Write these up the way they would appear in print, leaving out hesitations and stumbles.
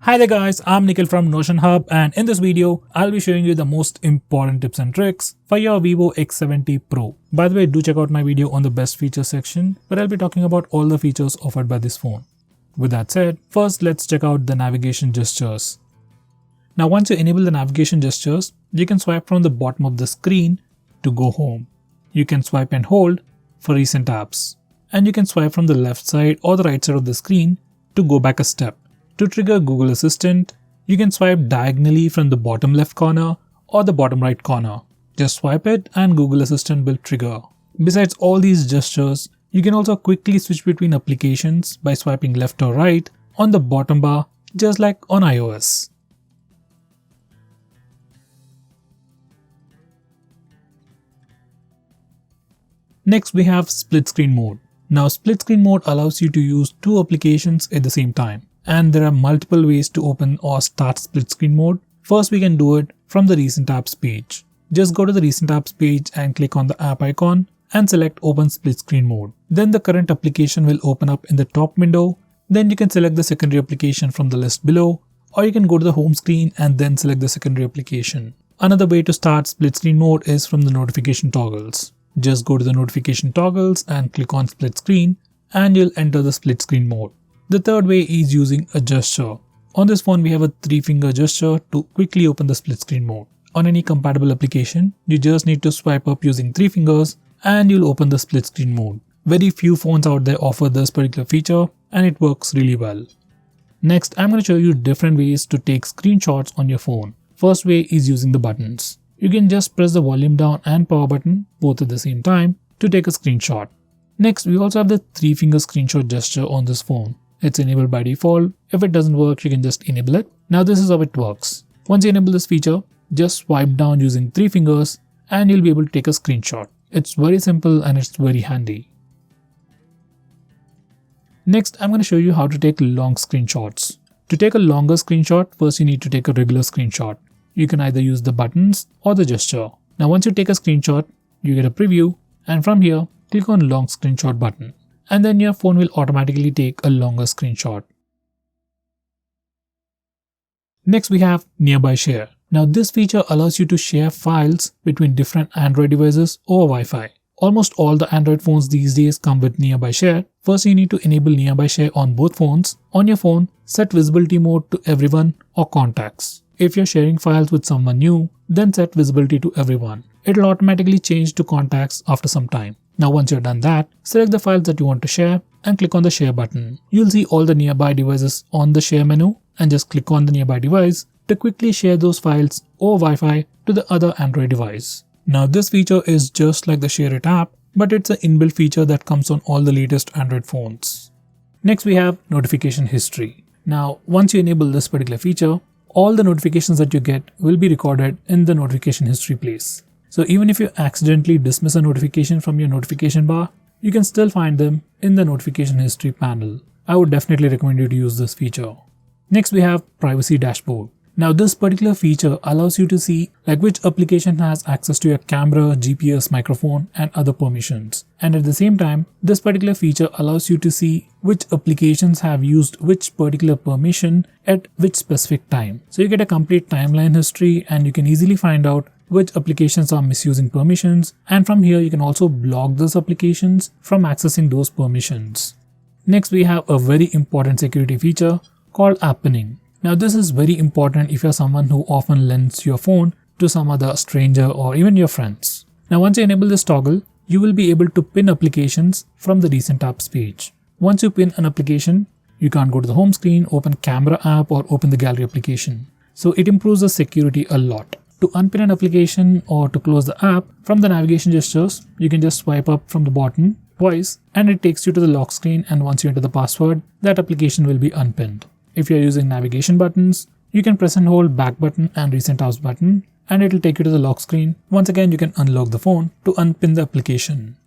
Hi there guys, I'm Nikhil from Notion Hub, and in this video, I'll be showing you the most important tips and tricks for your Vivo X70 Pro. By the way, do check out my video on the best features section, where I'll be talking about all the features offered by this phone. With that said, first let's check out the navigation gestures. Now once you enable the navigation gestures, you can swipe from the bottom of the screen to go home. You can swipe and hold for recent apps. And you can swipe from the left side or the right side of the screen to go back a step. To trigger Google Assistant, you can swipe diagonally from the bottom left corner or the bottom right corner. Just swipe it and Google Assistant will trigger. Besides all these gestures, you can also quickly switch between applications by swiping left or right on the bottom bar, just like on iOS. Next we have split screen mode. Now split screen mode allows you to use two applications at the same time. And there are multiple ways to open or start split screen mode. First we can do it from the recent apps page. Just go to the recent apps page and click on the app icon and select open split screen mode. Then the current application will open up in the top window. Then you can select the secondary application from the list below, or you can go to the home screen and then select the secondary application. Another way to start split screen mode is from the notification toggles. Just go to the notification toggles and click on split screen and you'll enter the split screen mode. The third way is using a gesture. On this phone we have a 3-finger gesture to quickly open the split screen mode. On any compatible application, you just need to swipe up using 3 fingers and you'll open the split screen mode. Very few phones out there offer this particular feature and it works really well. Next, I'm going to show you different ways to take screenshots on your phone. First way is using the buttons. You can just press the volume down and power button both at the same time to take a screenshot. Next, we also have the 3-finger screenshot gesture on this phone. It's enabled by default. If it doesn't work, you can just enable it. Now this is how it works. Once you enable this feature, just swipe down using 3 fingers and you'll be able to take a screenshot. It's very simple and it's very handy. Next, I'm going to show you how to take long screenshots. To take a longer screenshot, first you need to take a regular screenshot. You can either use the buttons or the gesture. Now once you take a screenshot, you get a preview, and from here, click on long screenshot button. And then your phone will automatically take a longer screenshot. Next we have Nearby Share. Now this feature allows you to share files between different Android devices over Wi-Fi. Almost all the Android phones these days come with Nearby Share. First you need to enable Nearby Share on both phones. On your phone, set visibility mode to everyone or contacts. If you're sharing files with someone new, then set visibility to everyone. It'll automatically change to contacts after some time. Now once you're done that, select the files that you want to share and click on the share button. You'll see all the nearby devices on the share menu and just click on the nearby device to quickly share those files over Wi-Fi to the other Android device. Now this feature is just like the Share It app, but it's an inbuilt feature that comes on all the latest Android phones. Next we have notification history. Now once you enable this particular feature, all the notifications that you get will be recorded in the notification history place. So even if you accidentally dismiss a notification from your notification bar, you can still find them in the notification history panel. I would definitely recommend you to use this feature. Next we have Privacy Dashboard. Now this particular feature allows you to see which application has access to your camera, GPS, microphone and other permissions. And at the same time, this particular feature allows you to see which applications have used which particular permission at which specific time. So you get a complete timeline history and you can easily find out which applications are misusing permissions, and from here you can also block those applications from accessing those permissions. Next we have a very important security feature called app pinning. Now this is very important if you're someone who often lends your phone to some other stranger or even your friends. Now once you enable this toggle, you will be able to pin applications from the recent apps page. Once you pin an application, you can't go to the home screen, open camera app or open the gallery application. So it improves the security a lot. To unpin an application or to close the app, from the navigation gestures, you can just swipe up from the bottom twice and it takes you to the lock screen, and once you enter the password, that application will be unpinned. If you're using navigation buttons, you can press and hold back button and recent apps button and it'll take you to the lock screen. Once again, you can unlock the phone to unpin the application.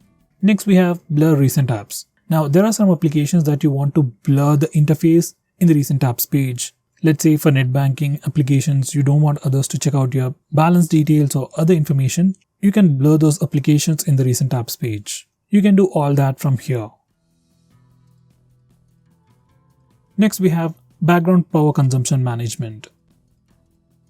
Next we have blur recent apps. Now there are some applications that you want to blur the interface in the recent apps page. Let's say for net banking applications, you don't want others to check out your balance details or other information. You can blur those applications in the recent apps page. You can do all that from here. Next we have background power consumption management.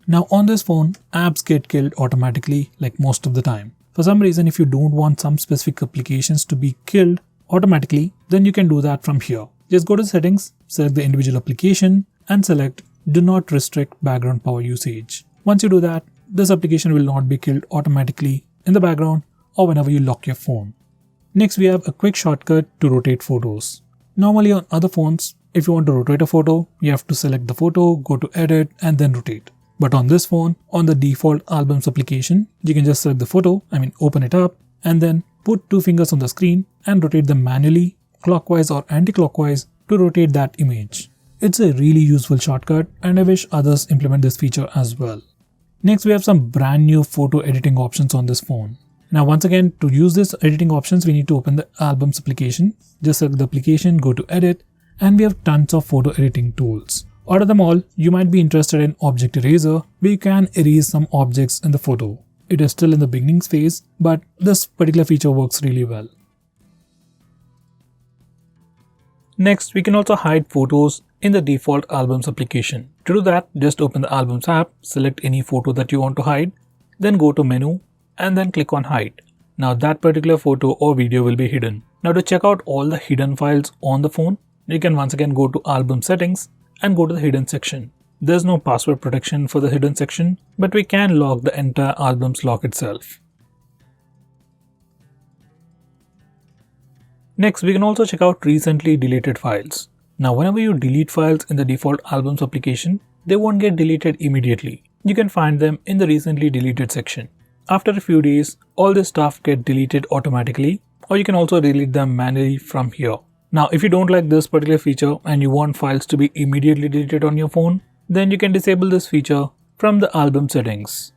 Now on this phone, apps get killed automatically like most of the time. For some reason, if you don't want some specific applications to be killed automatically, then you can do that from here. Just go to settings, select the individual application and select do not restrict background power usage. Once you do that, this application will not be killed automatically in the background or whenever you lock your phone. Next, we have a quick shortcut to rotate photos. Normally on other phones, if you want to rotate a photo, you have to select the photo, go to edit and then rotate. But on this phone, on the default albums application, you can just select the photo, open it up and then put 2 fingers on the screen and rotate them manually, clockwise or anti-clockwise to rotate that image. It's a really useful shortcut and I wish others implement this feature as well. Next, we have some brand new photo editing options on this phone. Now once again, to use this editing options, we need to open the albums application. Just select the application, go to edit and we have tons of photo editing tools. Out of them all, you might be interested in Object Eraser, where you can erase some objects in the photo. It is still in the beginning phase, but this particular feature works really well. Next, we can also hide photos in the default albums application. To do that, just open the albums app, select any photo that you want to hide, then go to menu and then click on hide. Now that particular photo or video will be hidden. Now to check out all the hidden files on the phone, you can once again go to album settings and go to the hidden section. There's no password protection for the hidden section, but we can lock the entire albums lock itself. Next, we can also check out recently deleted files. Now whenever you delete files in the default albums application, they won't get deleted immediately. You can find them in the recently deleted section. After a few days, all this stuff get deleted automatically, or you can also delete them manually from here. Now, if you don't like this particular feature and you want files to be immediately deleted on your phone, then you can disable this feature from the album settings.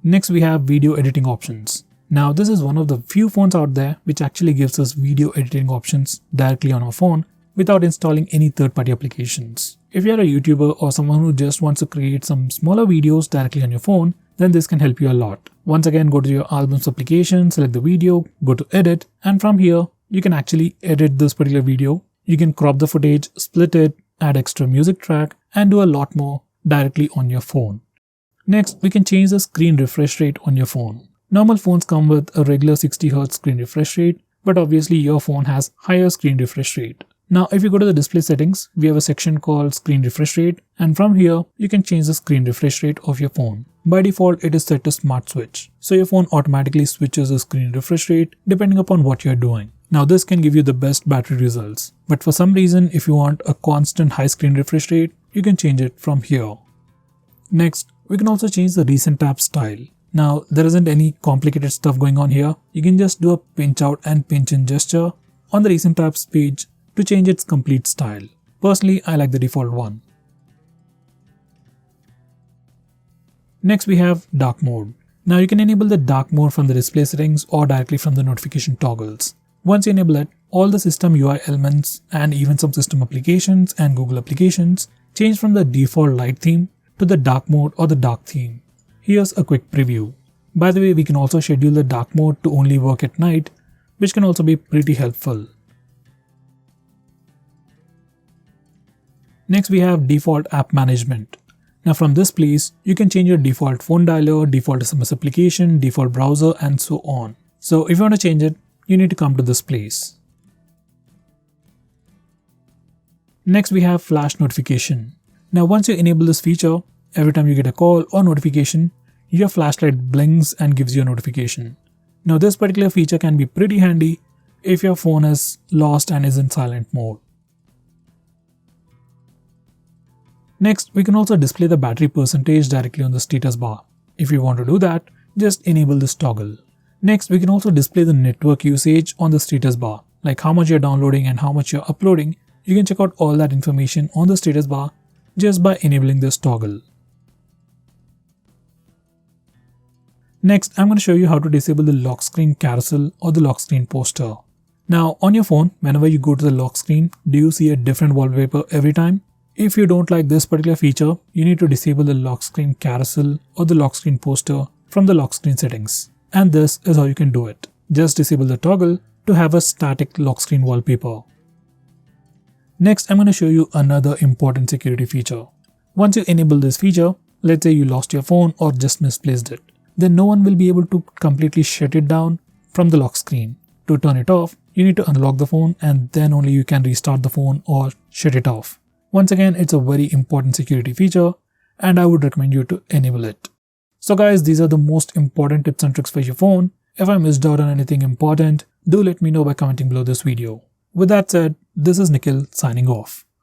Next, we have video editing options. Now, this is one of the few phones out there which actually gives us video editing options directly on our phone without installing any third-party applications. If you are a YouTuber or someone who just wants to create some smaller videos directly on your phone, then this can help you a lot. Once again, go to your albums application, select the video, go to edit, and from here, you can actually edit this particular video. You can crop the footage, split it, add extra music track, and do a lot more directly on your phone. Next, we can change the screen refresh rate on your phone. Normal phones come with a regular 60Hz screen refresh rate, but obviously your phone has higher screen refresh rate. Now, if you go to the display settings, we have a section called screen refresh rate, and from here, you can change the screen refresh rate of your phone. By default, it is set to smart switch. So your phone automatically switches the screen refresh rate depending upon what you're doing. Now this can give you the best battery results, but for some reason if you want a constant high screen refresh rate, you can change it from here. Next, we can also change the recent tab style. Now there isn't any complicated stuff going on here. You can just do a pinch out and pinch in gesture on the recent tabs page to change its complete style. Personally, I like the default one. Next, we have dark mode. Now you can enable the dark mode from the display settings or directly from the notification toggles. Once you enable it, all the system UI elements and even some system applications and Google applications change from the default light theme to the dark mode or the dark theme. Here's a quick preview. By the way, we can also schedule the dark mode to only work at night, which can also be pretty helpful. Next, we have default app management. Now from this place, you can change your default phone dialer, default SMS application, default browser, and so on. So if you want to change it, you need to come to this place. Next, we have flash notification. Now once you enable this feature, every time you get a call or notification, your flashlight blinks and gives you a notification. Now this particular feature can be pretty handy if your phone is lost and is in silent mode. Next, we can also display the battery percentage directly on the status bar. If you want to do that, just enable this toggle. Next, we can also display the network usage on the status bar, like how much you're downloading and how much you're uploading. You can check out all that information on the status bar just by enabling this toggle. Next, I'm going to show you how to disable the lock screen carousel or the lock screen poster. Now, on your phone, whenever you go to the lock screen, do you see a different wallpaper every time? If you don't like this particular feature, you need to disable the lock screen carousel or the lock screen poster from the lock screen settings. And this is how you can do it. Just disable the toggle to have a static lock screen wallpaper. Next, I'm going to show you another important security feature. Once you enable this feature, let's say you lost your phone or just misplaced it, then no one will be able to completely shut it down from the lock screen. To turn it off, you need to unlock the phone and then only you can restart the phone or shut it off. Once again, it's a very important security feature and I would recommend you to enable it. So guys, these are the most important tips and tricks for your phone. If I missed out on anything important, do let me know by commenting below this video. With that said, this is Nikhil signing off.